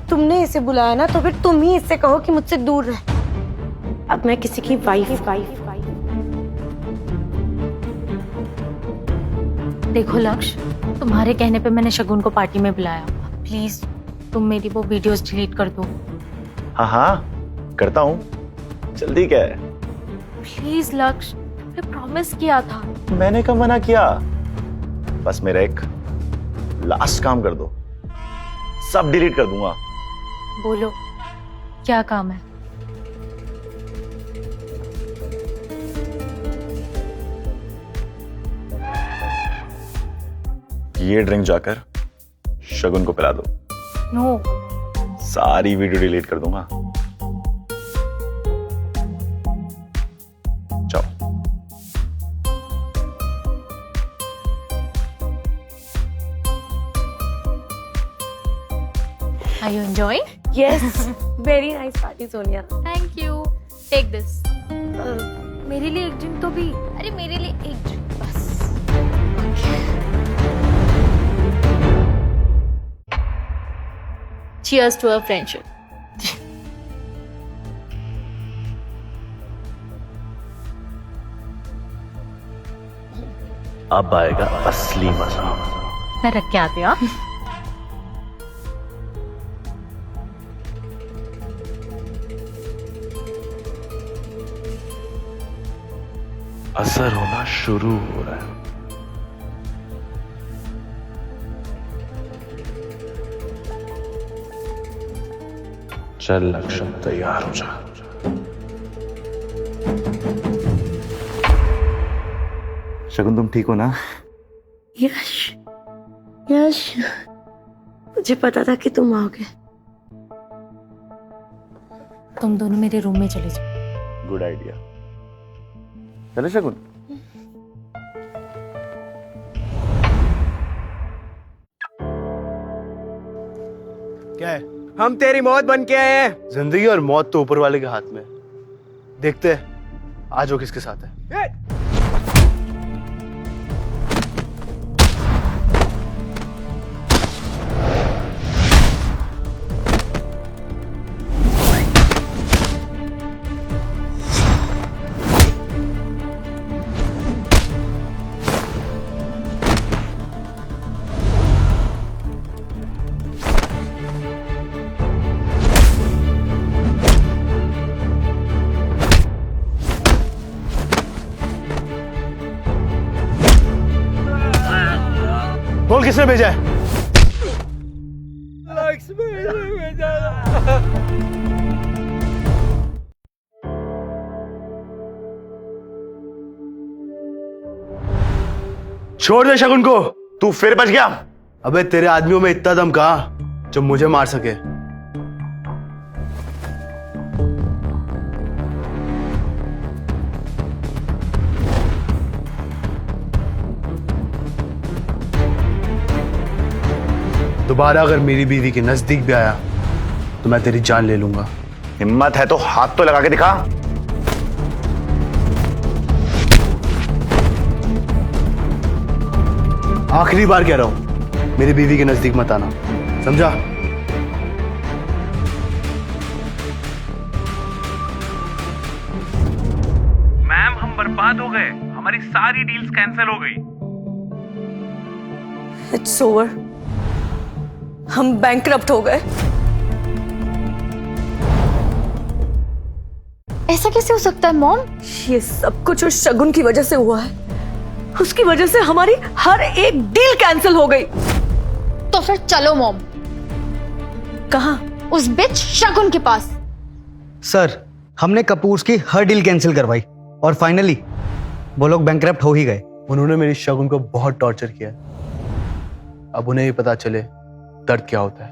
तुमने इसे बुलाया ना, तो फिर तुम ही इससे कहो कि मुझसे दूर रहे। अब मैं किसी की वाइफ। देखो लक्ष्य, तुम्हारे कहने पे मैंने शगुन को पार्टी में बुलाया। प्लीज तुम मेरी वो वीडियोस डिलीट कर दो। हाँ हाँ करता हूँ, जल्दी क्या है? प्लीज लक्ष्य, मैंने प्रॉमिस किया था। मैंने कब मना किया? बस मेरा एक लास्ट काम कर दो, सब डिलीट कर दूंगा। बोलो, क्या काम है? ये ड्रिंक जाकर शगुन को पिला दो। नो। सारी वीडियो डिलीट कर दूंगा। जाओ। Are you enjoying? Yes, very nice party, Sonia. Thank you. Take this. मेरे लिए एक ड्रिंक तो भी। अरे मेरे लिए एक ड्रिंक बस। Cheers to our friendship. अब आएगा असली मजा। मैं रख के आती हूँ। असर होना शुरू हो रहा है। चल लक्ष्य, तैयार हो जा। शगुन तुम ठीक हो ना? यश, यश, मुझे पता था कि तुम आओगे। तुम दोनों मेरे रूम में चले जाओ। Good idea. चले शगुन। क्या है? हम तेरी मौत बन के आए हैं। जिंदगी और मौत तो ऊपर वाले के हाथ में। देखते हैं आज वो किसके साथ है। बोल किसने भेजा है? लक्ष्मी ने भेजा। छोड़ दे शगुन को। तू फिर बच गया? अबे तेरे आदमियों में इतना दम कहां जो मुझे मार सके। दोबारा अगर मेरी बीवी के नजदीक भी आया तो मैं तेरी जान ले लूंगा। हिम्मत है तो हाथ तो लगा के दिखा। आखिरी बार कह रहा हूं, मेरी बीवी के नजदीक मत आना, समझा? मैम हम बर्बाद हो गए, हमारी सारी डील्स कैंसिल हो गई। इट्स ओवर, हम बैंकरप्ट हो गए। ऐसा कैसे हो सकता है मॉम? ये सब कुछ उस शगुन की वजह से हुआ है। उसकी वजह से हमारी हर एक डील कैंसिल हो गई। तो फिर चलो मॉम। कहां? उस बिच शगुन के पास। सर, हमने कपूर्स की हर डील कैंसिल करवाई और फाइनली वो लोग बैंकरप्ट हो ही गए। उन्होंने मेरी शगुन को बहुत टॉर्चर किया। अब उन्हें ही पता चले दर्द क्या होता है।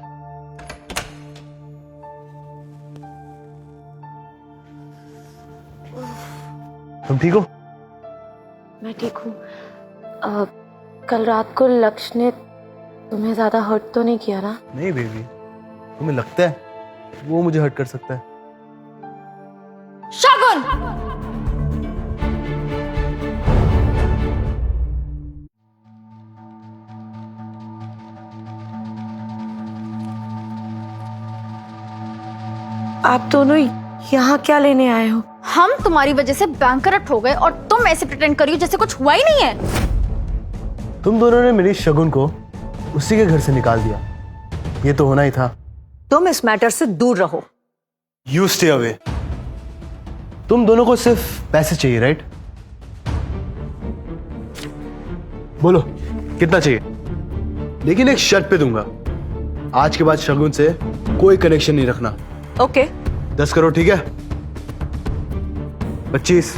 तुम ठीक हो? मैं ठीक हूँ। कल रात को लक्ष्य ने तुम्हें ज्यादा हर्ट तो नहीं किया ना? नहीं बेबी, तुम्हें लगता है वो मुझे हर्ट कर सकता है? शगुन! आप दोनों यहाँ क्या लेने आए हो? हम तुम्हारी वजह से बैंकरप्ट हो गए और तुम ऐसे प्रिटेंड करियो जैसे कुछ हुआ ही नहीं है। तुम दोनों ने मेरी शगुन को उसी के घर से निकाल दिया। ये तो होना ही था। तुम इस मैटर से दूर रहो। You stay away. तुम दोनों को सिर्फ पैसे चाहिए, राइट? बोलो कितना चाहिए, लेकिन एक शर्त पे दूंगा। आज के बाद शगुन से कोई कनेक्शन नहीं रखना। ओके 10 करोड़ ठीक है? 25,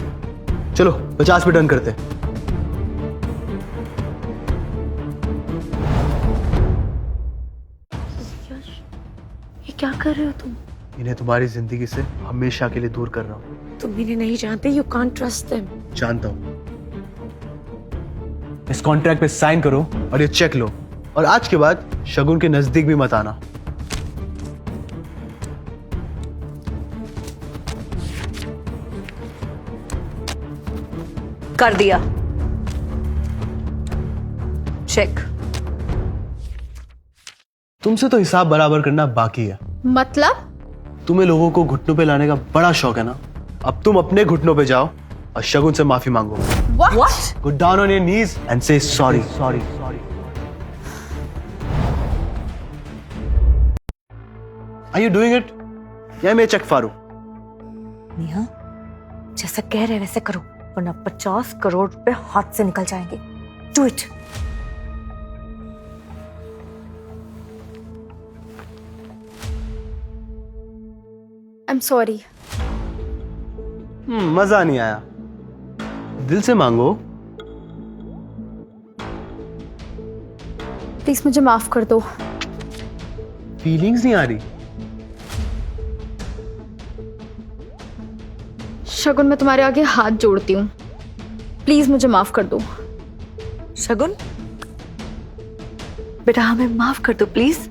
चलो 50 पे डन करते हैं। ये क्या कर रहे हो तुम? इन्हें तुम्हारी जिंदगी से हमेशा के लिए दूर कर रहा हूँ। तुम इन्हें नहीं जानते, यू कांट ट्रस्ट देम। जानता हूँ। इस कॉन्ट्रैक्ट पे साइन करो और ये चेक लो, और आज के बाद शगुन के नजदीक भी मत आना। कर दिया चेक। तुमसे तो हिसाब बराबर करना बाकी है। मतलब? तुम्हें लोगों को घुटनों पे लाने का बड़ा शौक है ना? अब तुम अपने घुटनों पे जाओ और शगुन से माफी मांगो। What? Go down on your knees and say sorry. Sorry. Are you doing it? या मैं चेक फाड़ूं? नेहा, जैसा कह रहे वैसे करो, वरना 50 करोड़ रुपए हाथ से निकल जाएंगे। Do it. I'm sorry. मजा नहीं आया। दिल से मांगो। प्लीज मुझे माफ कर दो। फीलिंग्स नहीं आ रही। शगुन, मैं तुम्हारे आगे हाथ जोड़ती हूँ, प्लीज मुझे माफ कर दो। शगुन, बेटा हमें माफ कर दो प्लीज।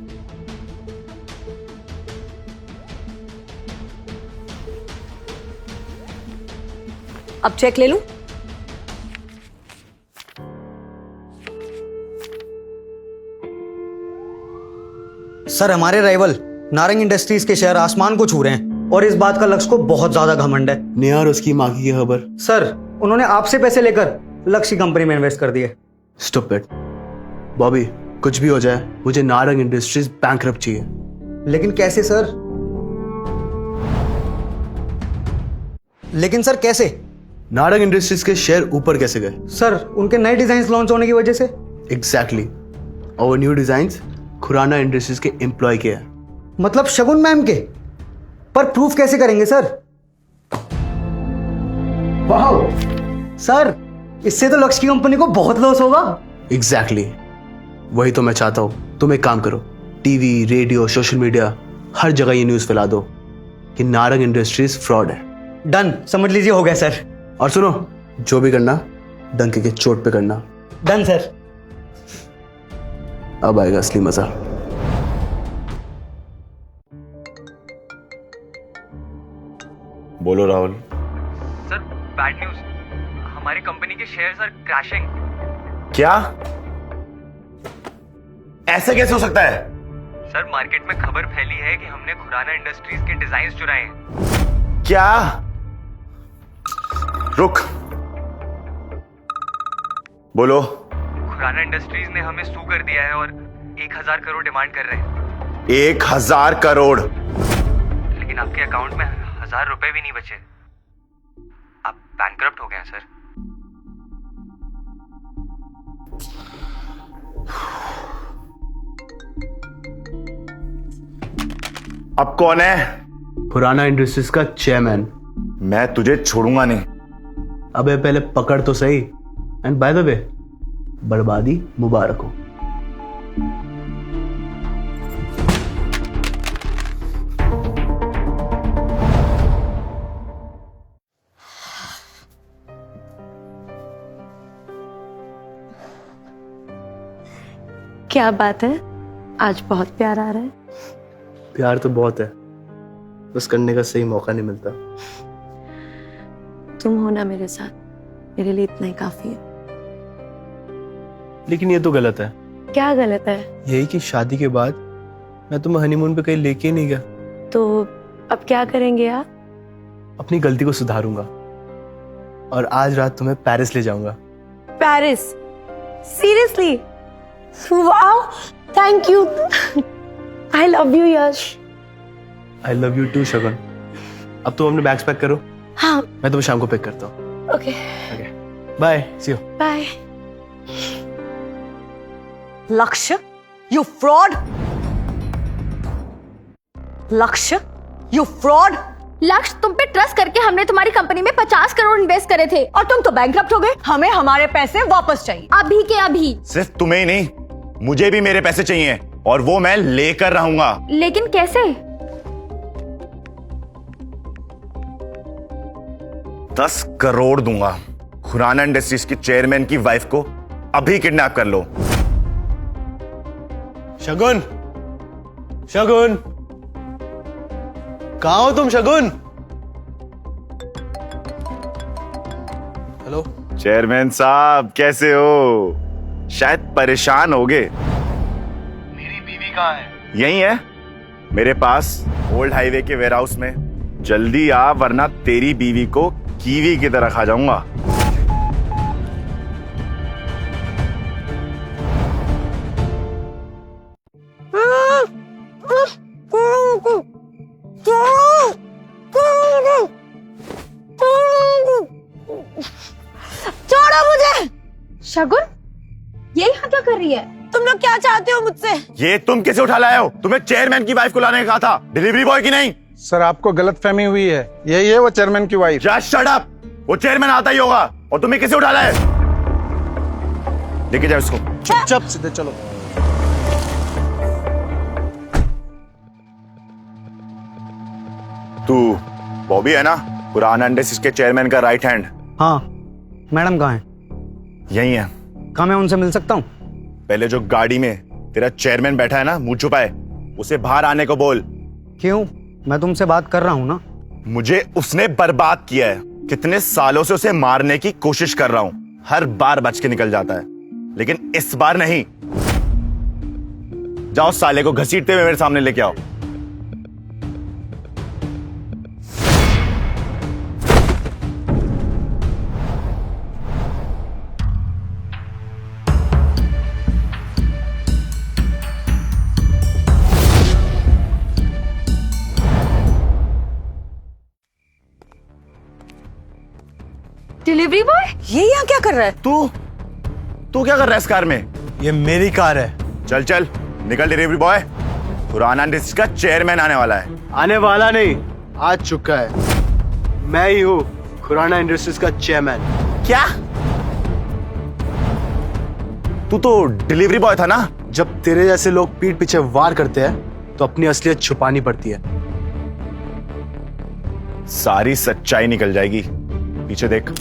अब चेक ले लूं? सर, हमारे राइवल नारंग इंडस्ट्रीज के शेयर आसमान को छू रहे हैं और इस बात का लक्ष्य को बहुत ज्यादा घमंड है। नेहा और उसकी माँ की खबर? सर, उन्होंने आपसे पैसे लेकर लक्ष्य की कंपनी में इन्वेस्ट कर दिए। स्टूपिड। बॉबी, कुछ भी हो जाए मुझे नारंग इंडस्ट्रीज बैंकरप्ट चाहिए। लेकिन कैसे सर? लेकिन सर कैसे? नारंग इंडस्ट्रीज के शेयर ऊपर कैसे गए? सर, उनके नए डिजाइन लॉन्च होने की वजह से। एग्जैक्टली। और वो न्यू डिजाइन्स खुराना इंडस्ट्रीज के एम्प्लॉय के हैं। मतलब शगुन मैम के? पर प्रूफ कैसे करेंगे सर? वाओ सर, इससे तो लक्ष्य की कंपनी को बहुत लॉस होगा। एग्जैक्टली। वही तो मैं चाहता हूं। तुम एक काम करो, टीवी, रेडियो, सोशल मीडिया, हर जगह ये न्यूज फैला दो कि नारंग इंडस्ट्रीज फ्रॉड है। डन, समझ लीजिए हो गया सर। और सुनो, जो भी करना डंके के चोट पे करना। Done sir. अब आएगा असली मजा। बोलो राहुल। सर, बैड न्यूज, हमारी कंपनी के शेयर्स आर क्रैशिंग। क्या? ऐसे कैसे हो सकता है? सर, मार्केट में खबर फैली है कि हमने खुराना इंडस्ट्रीज के डिजाइन्स चुराए हैं। क्या? रुक, बोलो। खुराना इंडस्ट्रीज ने हमें सू कर दिया है और 1000 करोड़ डिमांड कर रहे हैं। 1000 करोड़? लेकिन आपके अकाउंट में 1000 रुपए भी नहीं बचे। आप बैंकरप्ट हो गए हैं सर। अब कौन है? खुराना इंडस्ट्रीज का चेयरमैन। मैं तुझे छोड़ूंगा नहीं। अबे पहले पकड़ तो सही। एंड बाय द वे, बर्बादी मुबारक हो। क्या बात है, आज बहुत प्यार आ रहा है। प्यार तो बहुत है, बस करने का सही मौका नहीं मिलता। तुम हो ना मेरे साथ, मेरे लिए इतना ही काफी है। लेकिन ये तो गलत है। क्या गलत है? यही कि शादी के बाद मैं तुम्हें हनीमून पे कहीं लेके ही नहीं गया। तो अब क्या करेंगे आप? अपनी गलती को सुधारूंगा और आज रात तुम्हें पेरिस ले जाऊंगा। Paris? Seriously? Wow, thank you. I love you Yash. I love you too Shagun. अब तुम अपने बैग्स पैक करो। हाँ, मैं तुम्हें शाम को पिक करता हूँ। Okay, bye, see you. Bye. Lakshya, you fraud. Lakshya, you fraud. Lakshya, तुम पे ट्रस्ट करके हमने तुम्हारी कंपनी में 50 करोड़ इन्वेस्ट करे थे और तुम तो बैंकक्रप्ट हो गए। हमें हमारे पैसे वापस चाहिए, अभी के अभी। सिर्फ तुम्हें ही नहीं, मुझे भी मेरे पैसे चाहिए और वो मैं लेकर रहूंगा। लेकिन कैसे? 10 करोड़ दूंगा। खुराना इंडस्ट्रीज की चेयरमैन की वाइफ को अभी किडनैप कर लो। शगुन, शगुन, कहाँ हो तुम शगुन? हेलो चेयरमैन साहब, कैसे हो? शायद परेशान होगे। मेरी बीवी कहाँ है? यही है मेरे पास, ओल्ड हाईवे के वेयरहाउस में। जल्दी आ, वरना तेरी बीवी को कीवी की तरह खा जाऊंगा। छोड़ो मुझे। शगुन, ये यहाँ क्या कर रही है? तुम लोग क्या चाहते हो मुझसे? ये तुम कैसे उठा लाए हो? तुम्हें चेयरमैन की वाइफ को लाने का कहा था, डिलीवरी बॉय की नहीं। सर, आपको गलतफहमी हुई है। यही है वो चेयरमैन की वाइफ। Just shut up. वो चेयरमैन आता ही होगा, और तुम्हें कैसे उठा लाए? लेके जाओ इसको। चुपचाप सीधे चलो। तू बॉबी है ना, खुराना इंडस्ट्रीज के चेयरमैन का राइट हैंड? हाँ। मैडम कहाँ है? यही है। कहाँ मैं उनसे मिल सकता हूँ? पहले जो गाड़ी में तेरा चेयरमैन बैठा है ना, मुंह छुपाए, उसे बाहर आने को बोल। क्यों? मैं तुमसे बात कर रहा हूँ ना। मुझे उसने बर्बाद किया है। कितने सालों से उसे मारने की कोशिश कर रहा हूँ, हर बार बच के निकल जाता है, लेकिन इस बार नहीं। जाओ साले को घसीटते हुए मेरे सामने लेके आओ। डिलीवरी बॉय, ये यहाँ क्या कर रहा है? तू क्या कर रहा है इस कार में? ये मेरी कार है। चल चल निकल डिलीवरी बॉय। खुराना इंडस्ट्रीज का चेयरमैन आने वाला है। आने वाला नहीं, आ चुका है। मैं ही हूँ खुराना इंडस्ट्रीज का चेयरमैन। क्या? तू तो डिलीवरी बॉय था ना? जब तेरे जैसे लोग पीठ पीछे वार करते हैं तो अपनी असलियत छुपानी पड़ती है। सारी सच्चाई निकल जाएगी। पीछे देख।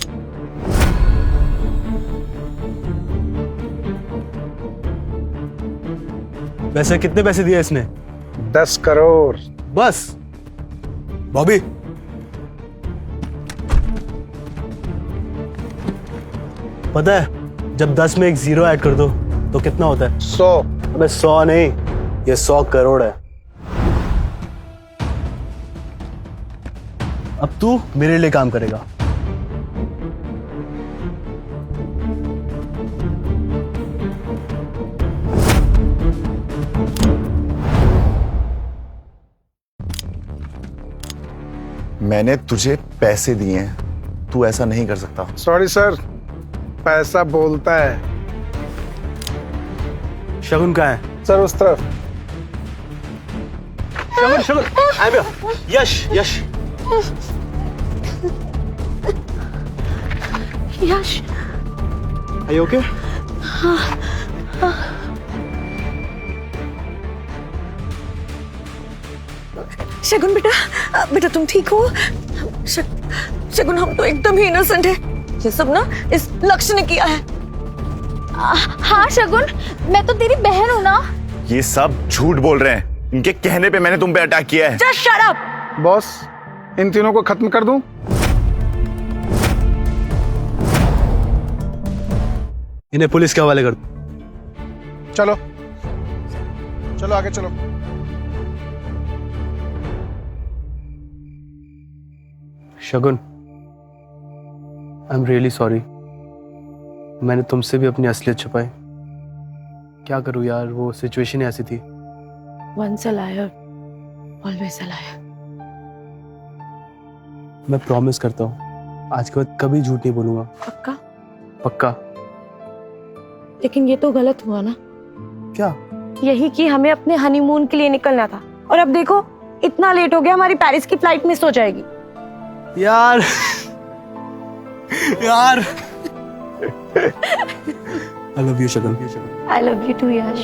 वैसे कितने पैसे दिए इसने? 10 करोड़। बस? बॉबी, पता है जब 10 में एक 0 ऐड कर दो तो कितना होता है? 100। अबे 100 नहीं, ये 100 करोड़ है। अब तू मेरे लिए काम करेगा। मैंने तुझे पैसे दिए हैं, तू ऐसा नहीं कर सकता। सॉरी सर, पैसा बोलता है। शगुन कहाँ है? सर उस तरफ। Shagun, Shagun, I am Yash, Yash. Yash, Are you okay? Shagun बेटा, बेटा तुम ठीक हो? शगुन, हम तो एकदम ही इनोसेंट है। ये सब ना इस लक्ष्य ने किया है। हाँ शगुन, मैं तो तेरी बहन हूँ ना। ये सब झूठ बोल रहे हैं। इनके कहने पे मैंने तुम पे अटैक किया है। Just shut up! बॉस, इन तीनों को खत्म कर दूं? इन्हें पुलिस के हवाले कर दो। चलो चलो आगे चलो। शगुन, आई एम रियली सॉरी। मैंने तुमसे भी अपनी असलियत छुपाई। क्या करूं यार, वो सिचुएशन ऐसी थी। Once a liar, always a liar. मैं प्रॉमिस करता हूँ आज के बाद कभी झूठ नहीं बोलूंगा। पक्का? पक्का। लेकिन ये तो गलत हुआ ना। क्या? यही कि हमें अपने हनीमून के लिए निकलना था, और अब देखो इतना लेट हो गया, हमारी पेरिस की फ्लाइट मिस हो जाएगी। यार यार I love you, Shagun. I love you too, Yash.